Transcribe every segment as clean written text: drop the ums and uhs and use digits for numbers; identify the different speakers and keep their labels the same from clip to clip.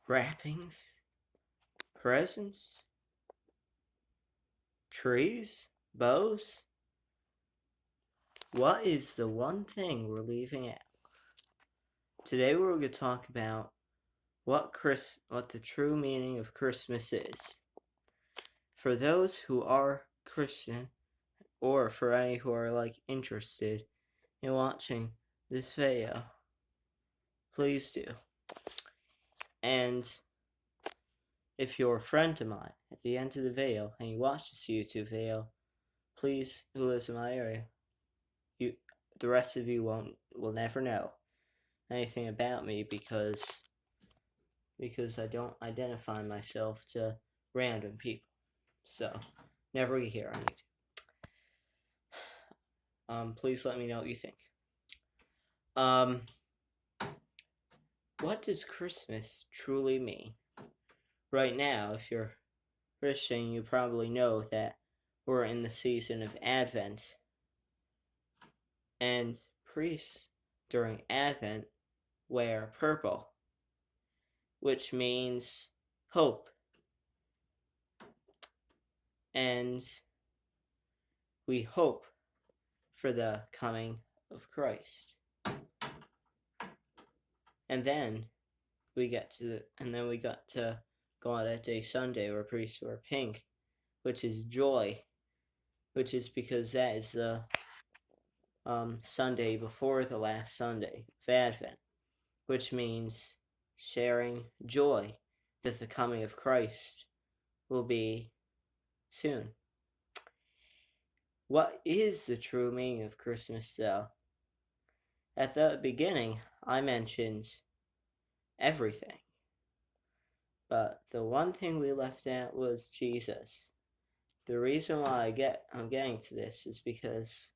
Speaker 1: wrappings, presents, trees, bows. What is the one thing we're leaving out? Today we're going to talk about what the true meaning of Christmas is. For those who are Christian, or for any who are interested in watching this video, please do. And if you're a friend of mine at the end of the video and you watch this YouTube video, please, who lives in my area, the rest of you will never know anything about me because I don't identify myself to random people. So never get here on YouTube. Please let me know what you think. What does Christmas truly mean? Right now, if you're Christian, you probably know that we're in the season of Advent. And priests during Advent wear purple, which means hope. And we hope for the coming of Christ. And then we got to go on that day Sunday where priests wear pink, which is joy, which is because that is the Sunday before the last Sunday of Advent, which means sharing joy that the coming of Christ will be soon. What is the true meaning of Christmas, though? At the beginning, I mentioned everything, but the one thing we left out was Jesus. The reason why I'm getting to this is because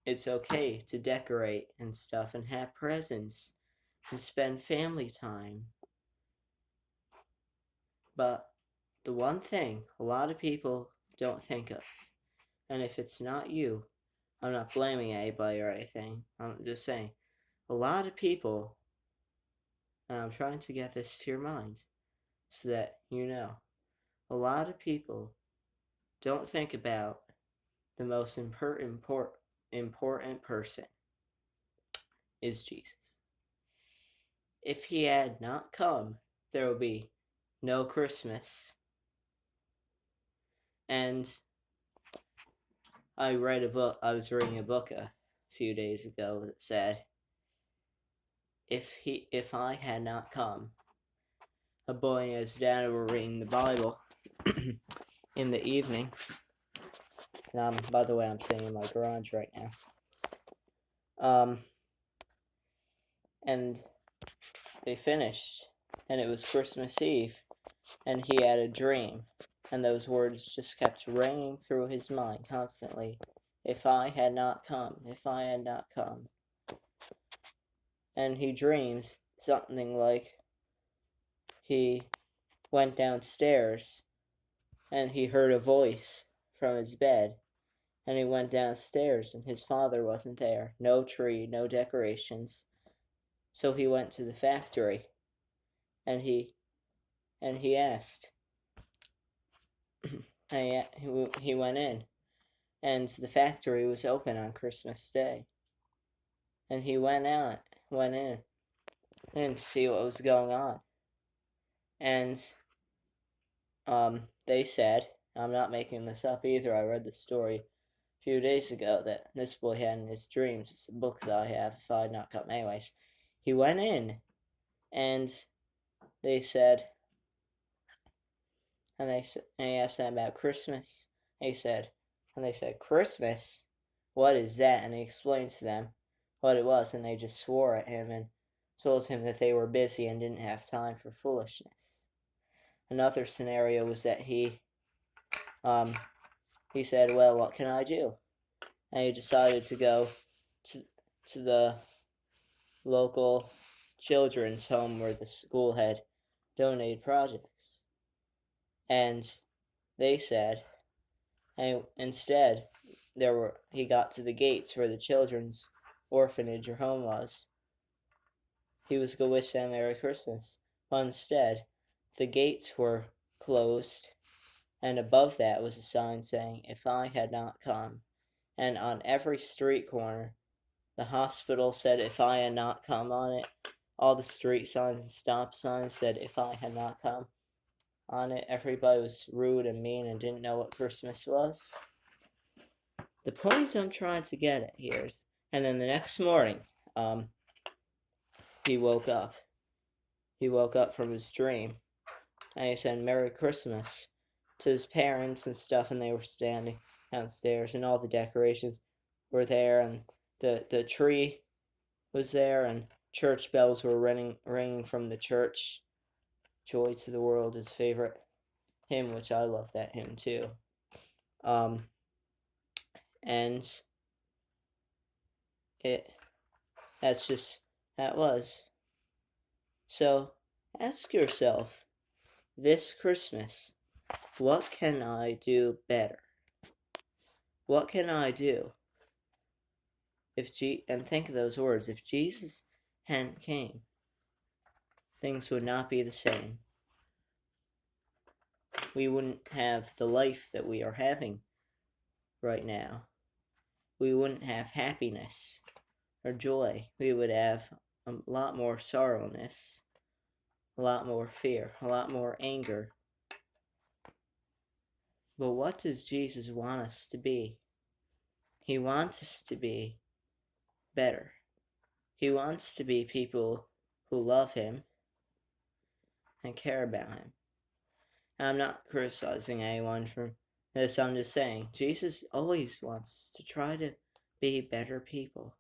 Speaker 1: it's okay to decorate and stuff and have presents and spend family time. But the one thing a lot of people don't think of, and if it's not you, I'm not blaming anybody or anything, I'm just saying, a lot of people, and I'm trying to get this to your minds so that you know, a lot of people don't think about the most important person is Jesus. If he had not come, there would be no Christmas. And I was reading a book a few days ago that said, if I had not come, a boy and his dad were reading the Bible in the evening. And by the way, I'm sitting in my garage right now. And they finished, and it was Christmas Eve, and he had a dream, and those words just kept ringing through his mind constantly. If I had not come, if I had not come. And he dreams something like he went downstairs and he heard a voice from his bed, and he went downstairs and his father wasn't there. No tree, no decorations. So he went to the factory and he asked, and he went in, and the factory was open on Christmas Day. And he went in to see what was going on. And they said, I'm not making this up either, I read the story a few days ago that this boy had in his dreams. It's a book that I have, if I had not come. Anyways, he went in, and they said, and they asked them about Christmas. They said, Christmas? What is that? And he explained to them what it was, and they just swore at him and told him that they were busy and didn't have time for foolishness. Another scenario was that he said, well, what can I do? And he decided to go to the local children's home where the school had donated projects. And they said, and instead, he got to the gates where the children's orphanage or home was. he was going to wish them Merry Christmas. But instead, the gates were closed, and above that was a sign saying, "If I had not come." And on every street corner, the hospital said, "If I had not come" on it. All the street signs and stop signs said, "If I had not come" on it. Everybody was rude and mean and didn't know what Christmas was. The point I'm trying to get at here is, and then the next morning, he woke up. He woke up from his dream, and he said, "Merry Christmas" to his parents and stuff, and they were standing downstairs, and all the decorations were there, and the tree was there, and church bells were ringing from the church. "Joy to the World" is favorite hymn, which I love that hymn too. And that was. So ask yourself this Christmas, what can I do better? What can I do? And think of those words. If Jesus hadn't came, things would not be the same. We wouldn't have the life that we are having right now. We wouldn't have happiness or joy. We would have a lot more sorrowness, a lot more fear, a lot more anger. But what does Jesus want us to be? He wants us to be better. He wants to be people who love him and care about him. And I'm not criticizing anyone for this, I'm just saying, Jesus always wants us to try to be better people.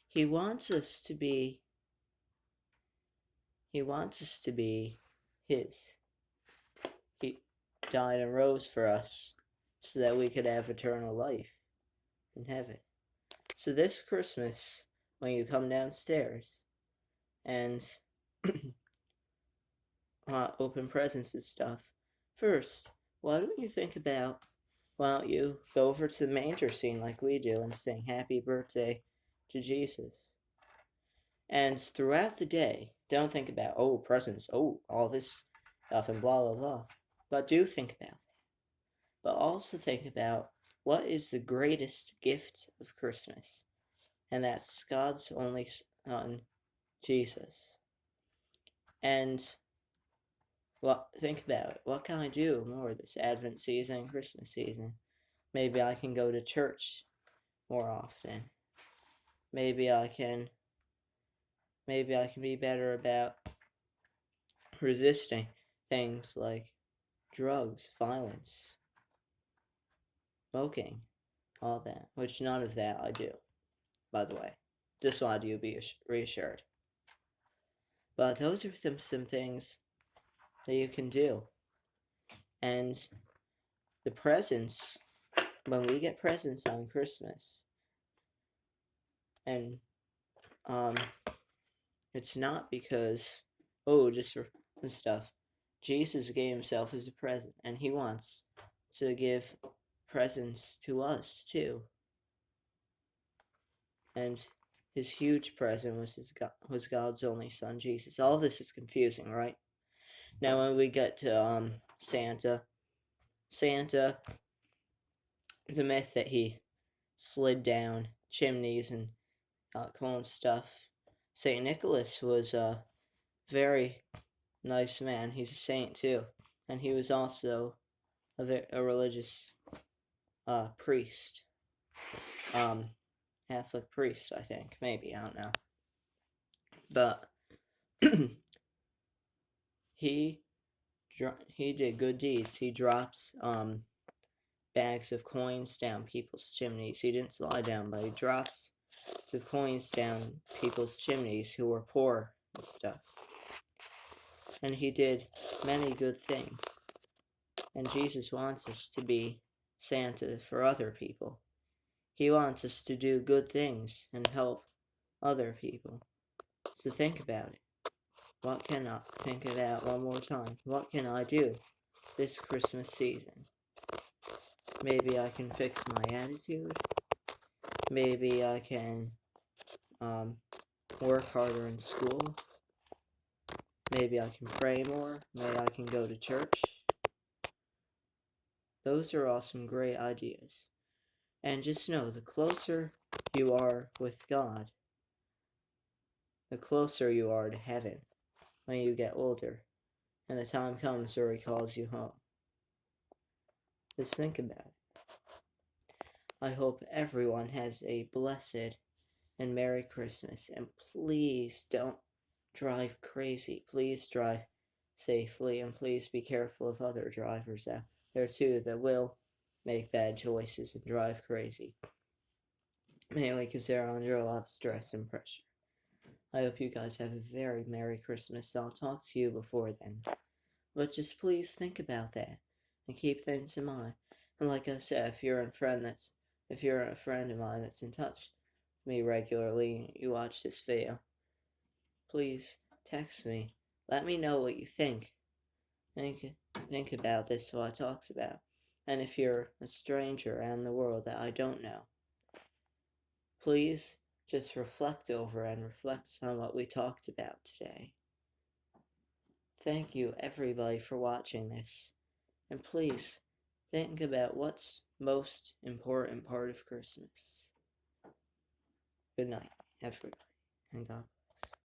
Speaker 1: He wants us to be his. He died and rose for us so that we could have eternal life in heaven. So this Christmas, when you come downstairs and open presents and stuff, first, why don't you go over to the manger scene like we do and sing "Happy Birthday" to Jesus? And throughout the day, don't think about, presents, all this stuff and blah, blah, blah. But do think about that. But also think about what is the greatest gift of Christmas. And that's God's only Son, Jesus. And think about it. What can I do more this Advent season and Christmas season? Maybe I can go to church more often. Maybe I can be better about resisting things like drugs, violence, smoking, all that. Which none of that I do, by the way. Just wanted you to be reassured. But those are some things that you can do. And the presents, when we get presents on Christmas, and it's not because just for stuff. Jesus gave himself as a present, and he wants to give presents to us too. And his huge present was God's only Son, Jesus. All this is confusing, right? Now when we get to Santa, the myth that he slid down chimneys and cool and stuff. St. Nicholas was a very nice man. He's a saint too, and he was also a religious priest, Catholic priest, I think, maybe, I don't know, but he did good deeds. He dropped bags of coins down people's chimneys. He didn't slide down, but he dropped some coins down people's chimneys who were poor and stuff. And he did many good things. And Jesus wants us to be Santa for other people. He wants us to do good things and help other people. So think about it. Think of that one more time. What can I do this Christmas season? Maybe I can fix my attitude. Maybe I can work harder in school. Maybe I can pray more. Maybe I can go to church. Those are all some great ideas. And just know, the closer you are with God, the closer you are to heaven when you get older and the time comes where He calls you home. Just think about it. I hope everyone has a blessed and Merry Christmas, and please don't drive crazy. Please drive safely, and please be careful of other drivers out there too that will make bad choices and drive crazy. Mainly because they're under a lot of stress and pressure. I hope you guys have a very Merry Christmas. I'll talk to you before then. But just please think about that and keep things in mind. And like I said, if you're a friend of mine that's in touch with me regularly, you watch this video, please text me. Let me know what you think. Think about this, what I talked about. And if you're a stranger out in the world that I don't know, please just reflect over and reflect on what we talked about today. Thank you, everybody, for watching this. And please think about what's most important part of Christmas. Good night, everybody, and God bless.